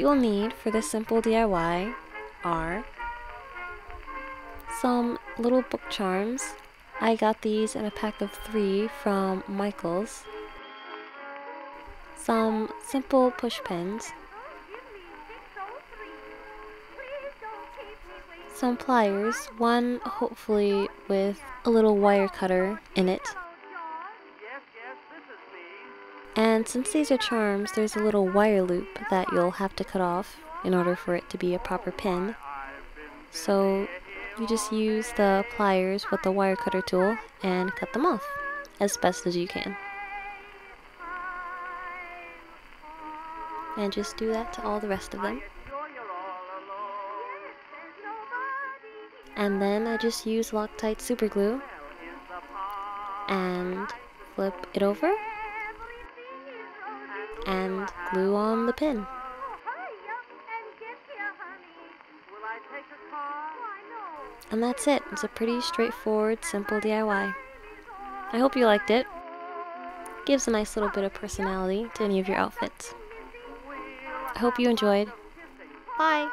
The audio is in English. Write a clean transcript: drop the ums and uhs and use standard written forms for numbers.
you will need for this simple DIY are some little book charms. I got these in a pack of 3 from Michael's. Some simple push pins. Some pliers, one hopefully with a little wire cutter in it. And since these are charms, there's a little wire loop that you'll have to cut off in order for it to be a proper pin. So you just use the pliers with the wire cutter tool and cut them off as best as you can. And just do that to all the rest of them. And then I just use Loctite super glue and flip it over and glue on the pin. And that's it. It's a pretty straightforward, simple DIY. I hope you liked it. Gives a nice little bit of personality to any of your outfits. I hope you enjoyed. Bye!